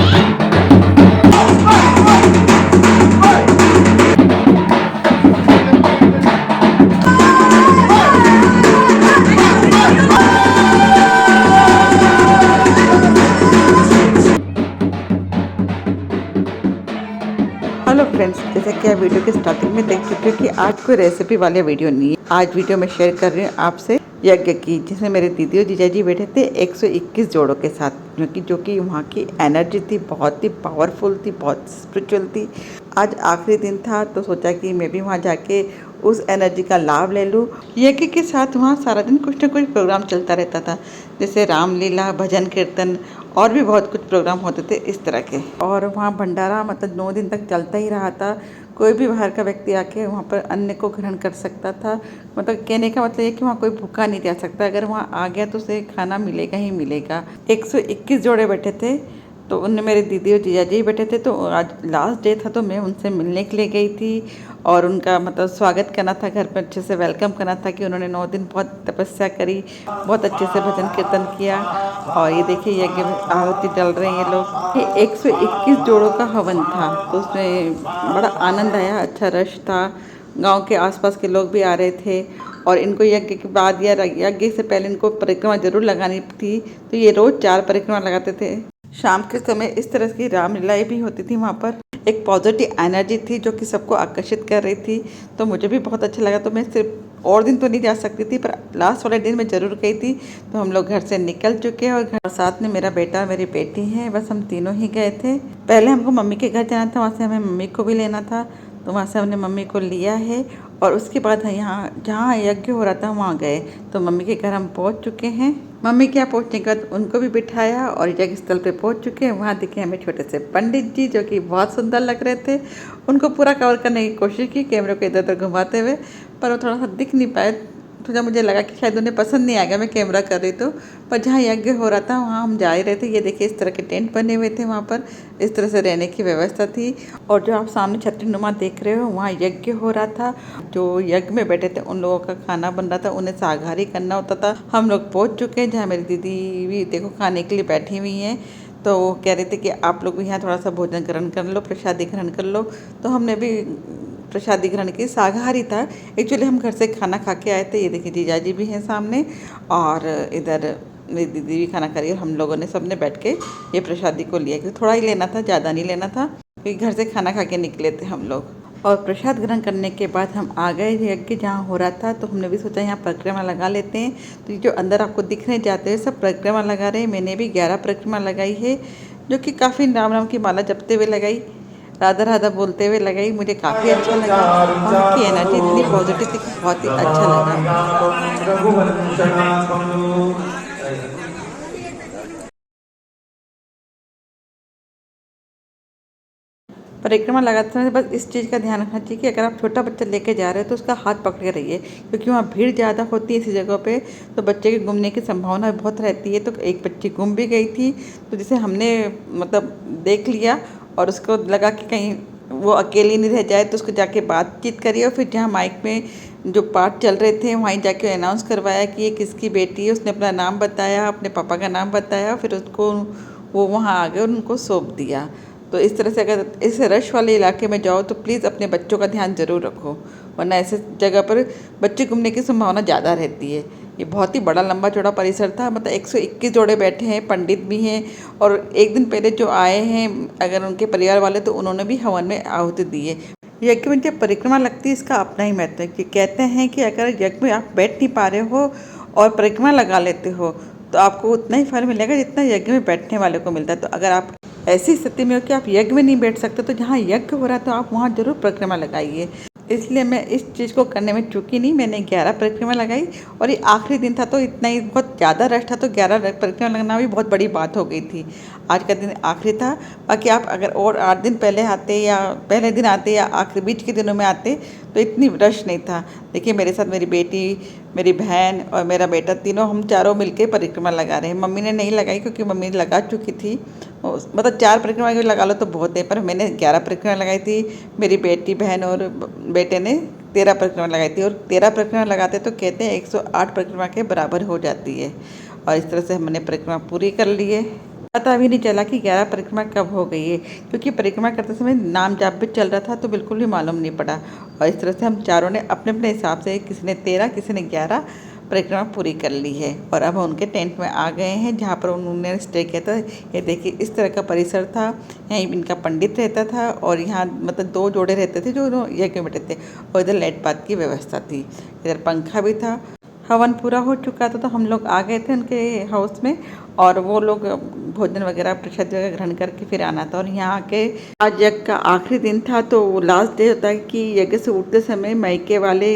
Hello friends, जैसे कि आप वीडियो के स्टार्टिंग में देख चुके हो कि आज कोई रेसिपी वाले वीडियो नहीं है। आज वीडियो में शेयर कर रही हूँ आपसे यज्ञ की, जिसमें मेरे दीदी और जीजाजी बैठे थे 121 जोड़ों के साथ, जो कि वहाँ की एनर्जी थी, बहुत ही पावरफुल थी, बहुत स्पिरिचुअल थी। आज आखिरी दिन था तो सोचा कि मैं भी वहाँ जाके उस एनर्जी का लाभ ले लूँ। यज्ञ के साथ वहाँ सारा दिन कुछ ना कुछ प्रोग्राम चलता रहता था, जैसे रामलीला, भजन कीर्तन और भी बहुत कुछ प्रोग्राम होते थे इस तरह के। और वहाँ भंडारा मतलब 9 दिन तक चलता ही रहा था। कोई भी बाहर का व्यक्ति आके वहाँ पर अन्न को ग्रहण कर सकता था। मतलब कहने का मतलब ये कि वहाँ कोई भूखा नहीं रह सकता, अगर वहाँ आ गया तो उसे खाना मिलेगा ही मिलेगा। 121 जोड़े बैठे थे, तो उनमें मेरे दीदी और जीजाजी बैठे थे। तो आज लास्ट डे था तो मैं उनसे मिलने के लिए गई थी और उनका मतलब स्वागत करना था, घर पर अच्छे से वेलकम करना था कि उन्होंने 9 दिन बहुत तपस्या करी, बहुत अच्छे से भजन कीर्तन किया। और ये देखिए यज्ञ में आहुति डल रहे हैं ये लोग। ये 121 जोड़ों का हवन था, तो उसमें बड़ा आनंद आया, अच्छा रश था। गांव के आसपास के लोग भी आ रहे थे और इनको यज्ञ के बाद या यज्ञ से पहले इनको परिक्रमा जरूर लगानी थी, तो ये रोज 4 परिक्रमा लगाते थे। शाम के समय इस तरह की रामलीलाएं भी होती थी वहाँ पर। एक पॉजिटिव एनर्जी थी जो कि सबको आकर्षित कर रही थी, तो मुझे भी बहुत अच्छा लगा। तो मैं सिर्फ और दिन तो नहीं जा सकती थी, पर लास्ट वाले दिन मैं ज़रूर गई थी। तो हम लोग घर से निकल चुके हैं और घर साथ में मेरा बेटा और मेरी बेटी है, बस हम तीनों ही गए थे। पहले हमको मम्मी के घर जाना था, वहाँ से हमें मम्मी को भी लेना था, तो वहाँ से हमने मम्मी को लिया है। और उसके बाद यहाँ जहाँ यज्ञ हो रहा था वहाँ गए, तो मम्मी के घर हम पहुँच चुके हैं। मम्मी के यहाँ पहुँचने के बाद उनको भी बिठाया और यज्ञ स्थल पे पहुँच चुके हैं। वहाँ दिखे हमें छोटे से पंडित जी, जो कि बहुत सुंदर लग रहे थे। उनको पूरा कवर करने की कोशिश की कैमरे को इधर उधर घुमाते हुए, पर वो थोड़ा सा दिख नहीं पाए। थोड़ा मुझे लगा कि शायद उन्हें पसंद नहीं आ गया मैं कैमरा कर रही तो। पर जहाँ यज्ञ हो रहा था वहाँ हम जा ही रहे थे। ये देखिए इस तरह के टेंट बने हुए थे वहाँ पर, इस तरह से रहने की व्यवस्था थी। और जो आप सामने छतरी नुमा देख रहे हो, वहाँ यज्ञ हो रहा था। जो यज्ञ में बैठे थे उन लोगों का खाना बन रहा था, उन्हें शाकाहारी करना होता था। हम लोग पहुँच चुके हैं, जहाँ मेरी दीदी भी देखो खाने के लिए बैठी हुई हैं। तो वो कह रहे थे कि आप लोग भी यहाँ थोड़ा सा भोजन ग्रहण कर लो, प्रसादी ग्रहण कर लो। तो हमने भी प्रसादी ग्रहण की। शाकाहारी था एक्चुअली, हम घर से खाना खा के आए थे। ये देखिए जीजाजी भी हैं सामने और इधर मेरी दीदी भी खाना खा रही है। और हम लोगों ने सबने बैठ के ये प्रसादी को लिया, क्योंकि थोड़ा ही लेना था, ज़्यादा नहीं लेना था, क्योंकि घर से खाना खा के निकले थे हम लोग। और प्रसाद ग्रहण करने के बाद हम आ गए यज्ञ जहाँ हो रहा था, तो हमने भी सोचा यहाँ परिक्रमा लगा लेते हैं। तो ये जो अंदर आपको दिखने जाते हैं सब परिक्रमा लगा रहे हैं। मैंने भी 11 परिक्रमा लगाई है, जो कि काफ़ी राम राम की माला जपते हुए लगाई, राधा राधा बोलते हुए लगाई। मुझे काफ़ी अच्छा लगा, वहाँ की एनर्जी इतनी पॉजिटिव थी कि बहुत ही अच्छा लगा। परिक्रमा लगाते समय बस इस चीज़ का ध्यान रखना चाहिए कि अगर आप छोटा बच्चा लेके जा रहे हो तो उसका हाथ पकड़ के रहिए, क्योंकि वहाँ भीड़ ज़्यादा होती है ऐसी जगह पे, तो बच्चे के गुमने की संभावना बहुत रहती है। तो एक बच्ची गुम भी गई थी, तो जिसे हमने मतलब देख लिया और उसको लगा कि कहीं वो अकेली नहीं रह जाए, तो उसको जाके बातचीत करी और फिर जहाँ माइक में जो पाठ चल रहे थे वहीं जाके अनाउंस करवाया कि ये किसकी बेटी है। उसने अपना नाम बताया, अपने पापा का नाम बताया, फिर उसको वो वहाँ आ गए और उनको सौंप दिया। तो इस तरह से अगर इस रश वाले इलाके में जाओ तो प्लीज़ अपने बच्चों का ध्यान ज़रूर रखो, वरना ऐसे जगह पर बच्चे घूमने की संभावना ज़्यादा रहती है। ये बहुत ही बड़ा लंबा चौड़ा परिसर था, मतलब 121 जोड़े बैठे हैं, पंडित भी हैं। और एक दिन पहले जो आए हैं अगर उनके परिवार वाले, तो उन्होंने भी हवन में आहुति दी है। यज्ञ में जब परिक्रमा लगती है इसका अपना ही महत्व है, कि कहते हैं कि अगर यज्ञ में आप बैठ नहीं पा रहे हो और परिक्रमा लगा लेते हो तो आपको उतना ही फल मिलेगा जितना यज्ञ में बैठने वाले को मिलता है। तो अगर आप ऐसी स्थिति में हो कि आप यज्ञ में नहीं बैठ सकते, तो जहाँ यज्ञ हो रहा है तो आप वहाँ जरूर परिक्रमा लगाइए। इसलिए मैं इस चीज़ को करने में चूकी नहीं, मैंने 11 परिक्रमा लगाई। और ये आखिरी दिन था तो इतना ही बहुत ज़्यादा रश था, तो 11 परिक्रमा लगना भी बहुत बड़ी बात हो गई थी। आज का दिन आखिरी था, बाकी आप अगर और 8 दिन पहले आते या पहले दिन आते या आखिरी बीच के दिनों में आते तो इतनी रश नहीं था। देखिए मेरे साथ मेरी बेटी, मेरी बहन और मेरा बेटा, तीनों हम चारों मिलके परिक्रमा लगा रहे हैं। मम्मी ने नहीं लगाई क्योंकि मम्मी लगा चुकी थी, मतलब 4 परिक्रमा लगा लो तो बहुत है, पर मैंने 11 परिक्रमा लगाई थी। मेरी बेटी, बहन और बेटे ने 13 परिक्रमा लगाई थी। और 13 परिक्रमा लगाते तो कहते हैं 108 परिक्रमा के बराबर हो जाती है। और इस तरह से हमने परिक्रमा पूरी कर ली है। पता भी नहीं चला कि 11 परिक्रमा कब हो गई है, क्योंकि परिक्रमा करते समय नाम जाप भी चल रहा था तो बिल्कुल भी मालूम नहीं पड़ा। और इस तरह से हम चारों ने अपने अपने हिसाब से, किसी ने 13 किसी ने 11 परिक्रमा पूरी कर ली है। और अब हम उनके टेंट में आ गए हैं जहाँ पर उन्होंने स्टे किया था। ये देखिए इस तरह का परिसर था, यहीं इनका पंडित रहता था और यहाँ मतलब 2 जोड़े रहते थे जो यज्ञ में बैठे थे, और इधर लाइट बात की व्यवस्था थी, इधर पंखा भी था। हवन पूरा हो चुका था तो हम लोग आ गए थे उनके हाउस में, और वो लोग भोजन वगैरह प्रसाद वगैरह ग्रहण करके फिर आना था। और यहाँ आके आज यज्ञ का आखिरी दिन था तो लास्ट डे होता है कि यज्ञ से उठते समय मायके वाले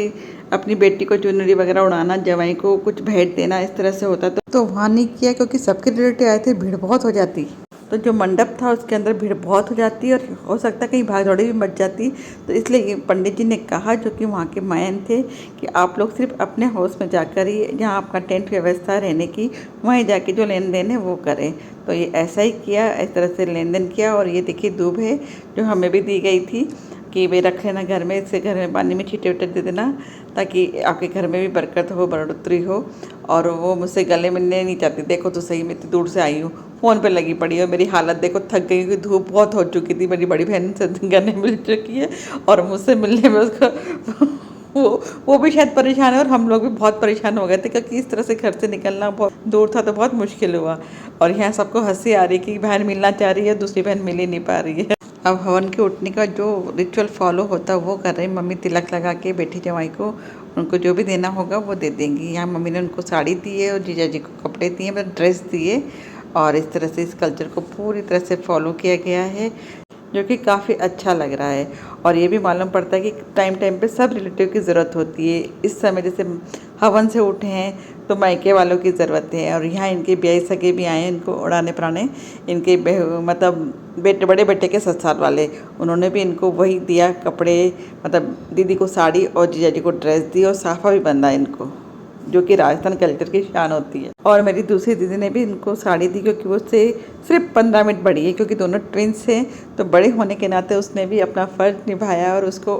अपनी बेटी को चुनरी वगैरह उड़ाना, जवाई को कुछ भेंट देना, इस तरह से होता। तो वहाँ नहीं किया क्योंकि सबके रिलेटिव आए थे, भीड़ बहुत हो जाती। तो जो मंडप था उसके अंदर भीड़ बहुत हो जाती और हो सकता है कहीं भाग दौड़ी भी मच जाती। तो इसलिए पंडित जी ने कहा, जो कि वहाँ के मायन थे, कि आप लोग सिर्फ अपने हाउस में जाकर ही, जहाँ आपका टेंट व्यवस्था रहने की, वहीं जाके जो लेन देन है वो करें। तो ये ऐसा ही किया, इस तरह से लेन देन किया। और ये देखिए दूब है जो हमें भी दी गई थी कि वे रख लेना घर में, इससे घर में पानी में छींटे उटे दे देना ताकि आपके घर में भी बरकत हो, बढ़ोतरी हो। और वो मुझसे गले मिलने नहीं चाहती। देखो तो सही, मैं इतनी दूर से आई हूँ, फ़ोन पे लगी पड़ी है। मेरी हालत देखो, थक गई क्योंकि धूप बहुत हो चुकी थी। मेरी बड़ी बहन से गले मिल चुकी है और मुझसे मिलने में उसका वो भी शायद परेशान है और हम लोग भी बहुत परेशान हो गए थे, क्योंकि इस तरह से घर से निकलना बहुत दूर था तो बहुत मुश्किल हुआ। और यहाँ सबको हंसी आ रही कि बहन मिलना चाह रही है, दूसरी बहन मिल ही नहीं पा रही है। अब हवन के उठने का जो रिचुअल फॉलो होता है वो कर रही मम्मी। तिलक लगा के बेटी जमाई को उनको जो भी देना होगा वो दे देंगी। यहाँ मम्मी ने उनको साड़ी दी है और जीजा जी को कपड़े दिए, मतलब ड्रेस दिए। और इस तरह से इस कल्चर को पूरी तरह से फॉलो किया गया है, जो कि काफ़ी अच्छा लग रहा है। और ये भी मालूम पड़ता है कि टाइम टाइम पे सब रिलेटिव की ज़रूरत होती है। इस समय जैसे हवन से उठे हैं तो मायके वालों की ज़रूरत है, और यहाँ इनके ब्याह सगे भी आए हैं इनको उड़ाने पड़ाने। इनके मतलब बेटे, बड़े बेटे के ससुराल वाले, उन्होंने भी इनको वही दिया कपड़े, मतलब दीदी को साड़ी और जीजा जी को ड्रेस दी और साफा भी बंधा इनको, जो कि राजस्थान कल्चर की शान होती है। और मेरी दूसरी दीदी ने भी इनको साड़ी दी, क्योंकि वो उससे सिर्फ 15 मिनट बड़ी है, क्योंकि दोनों ट्विंस हैं। तो बड़े होने के नाते उसने भी अपना फ़र्ज निभाया और उसको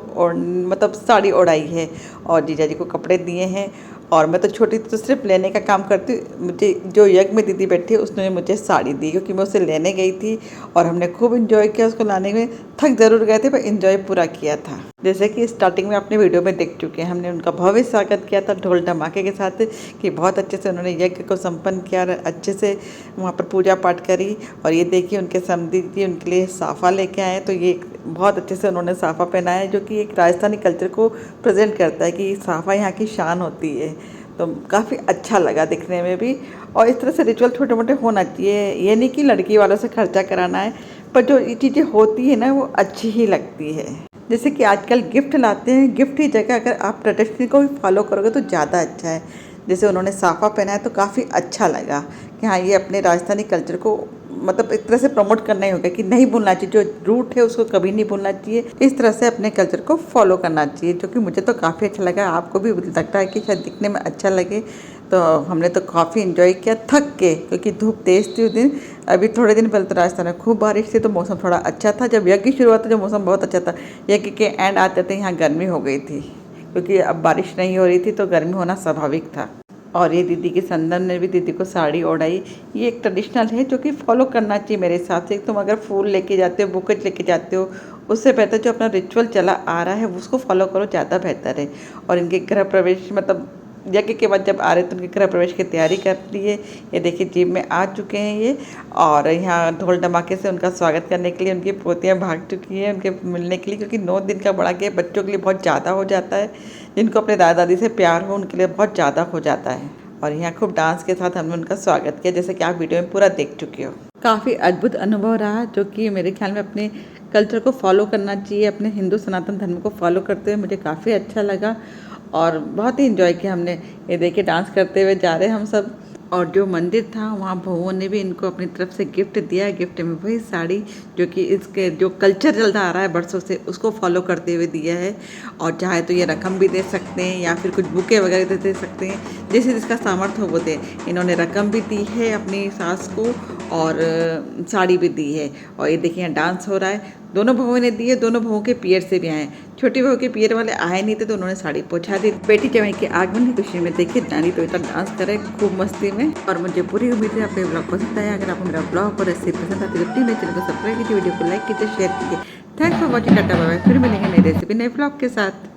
मतलब साड़ी ओढ़ाई है और जीजा जी को कपड़े दिए हैं। और मैं तो छोटी थी तो सिर्फ लेने का काम करती। मुझे जो यज्ञ में दीदी बैठी उसने मुझे साड़ी दी, क्योंकि मैं उसे लेने गई थी और हमने खूब इन्जॉय किया उसको लाने में। थक ज़रूर गए थे पर इन्जॉय पूरा किया था। जैसे कि स्टार्टिंग में अपने वीडियो में देख चुके हैं, हमने उनका भव्य स्वागत किया था ढोल धमाके के साथ, कि बहुत अच्छे से उन्होंने यज्ञ को संपन्न किया, अच्छे से वहाँ पर पूजा पाठ करी। और ये देखिए उनके समधी जी उनके लिए साफ़ा लेके आए, तो ये बहुत अच्छे से उन्होंने साफ़ा पहनाया है, जो कि एक राजस्थानी कल्चर को प्रेजेंट करता है कि साफ़ा यहाँ की शान होती है। तो काफ़ी अच्छा लगा दिखने में भी। और इस तरह से रिचुअल छोटे मोटे होना चाहिए, ये नहीं कि लड़की वालों से खर्चा कराना है, पर जो ये चीज़ें होती है ना वो अच्छी ही लगती है। जैसे कि आजकल गिफ्ट लाते हैं, गिफ्ट की जगह अगर आप ट्रेडिशन को भी फॉलो करोगे तो ज़्यादा अच्छा है। जैसे उन्होंने साफ़ा पहना है तो काफ़ी अच्छा लगा कि हाँ, ये अपने राजस्थानी कल्चर को मतलब एक तरह से प्रमोट करना ही होगा कि नहीं भूलना चाहिए, जो रूट है उसको कभी नहीं भूलना चाहिए। इस तरह से अपने कल्चर को फॉलो करना चाहिए, जो कि मुझे तो काफ़ी अच्छा लगा। आपको भी लगता है कि शायद दिखने में अच्छा लगे। तो हमने तो काफ़ी इन्जॉय किया थक के, क्योंकि धूप तेज़ थी उस दिन। अभी थोड़े दिन पहले तो राजस्थान में खूब बारिश थी तो मौसम थोड़ा अच्छा था। जब यज्ञ की शुरुआत, जो मौसम बहुत अच्छा था, यज्ञ के एंड आते थे यहाँ गर्मी हो गई थी, क्योंकि अब बारिश नहीं हो रही थी तो गर्मी होना स्वाभाविक था। और ये दीदी की संदन ने भी दीदी को साड़ी ओढ़ाई। ये एक ट्रेडिशनल है जो कि फॉलो करना चाहिए मेरे हिसाब से। तुम अगर फूल लेके जाते हो, बुकेट लेके जाते हो, उससे बेहतर जो अपना रिचुअल चला आ रहा है उसको फॉलो करो, ज़्यादा बेहतर है। और इनके गृह प्रवेश मतलब यज्ञ के बाद जब आ रहे तो उनके गृह प्रवेश की तैयारी कर ली है। ये देखिए जीप में आ चुके हैं ये, और यहाँ ढोल धमाके से उनका स्वागत करने के लिए उनकी पोतियाँ भाग चुकी हैं उनके मिलने के लिए, क्योंकि 9 दिन का बड़ा गैप बच्चों के लिए बहुत ज़्यादा हो जाता है। जिनको अपने दादा दादी से प्यार हो उनके लिए बहुत ज़्यादा हो जाता है। और यहाँ खूब डांस के साथ हमने उनका स्वागत किया, जैसे कि आप वीडियो में पूरा देख चुके हो। काफ़ी अद्भुत अनुभव रहा, जो कि मेरे ख्याल में अपने कल्चर को फॉलो करना चाहिए। अपने हिंदू सनातन धर्म को फॉलो करते हुए मुझे काफ़ी अच्छा लगा और बहुत ही इन्जॉय किया हमने। ये देखिए डांस करते हुए जा रहे हैं हम सब। और जो मंदिर था वहाँ बहुओं ने भी इनको अपनी तरफ से गिफ्ट दिया। गिफ्ट में वही साड़ी, जो कि इसके जो कल्चर चलता आ रहा है बरसों से, उसको फॉलो करते हुए दिया है। और चाहे तो ये रकम भी दे सकते हैं या फिर कुछ बुके वगैरह दे सकते हैं, जैसे जिसका सामर्थ्य हो वो दे। इन्होंने रकम भी दी है अपनी सास को और साड़ी भी दी है। और ये देखिए यहाँ डांस हो रहा है, दोनों बहुओं ने दी है, दोनों बहुओं के पियर से भी आए। छोटी बहू के पियर वाले आए नहीं थे तो उन्होंने साड़ी पहुँचा दी। बेटी जमाई के आगमन की खुशी में देखिए नानी तो इतना डांस करे खूब मस्ती में। में। और मुझे पूरी उम्मीद है आपको ये ब्लॉग पसंद आया। अगर आपको मेरा ब्लॉग और रेसिपी पसंद आती है तो प्लीज मेरे चैनल को सब्सक्राइब कीजिए, वीडियो को लाइक कीजिए, शेयर कीजिए। Thanks for watching, tata bye bye. फिर मिलेंगे नई रेसिपी नए ब्लॉग के साथ।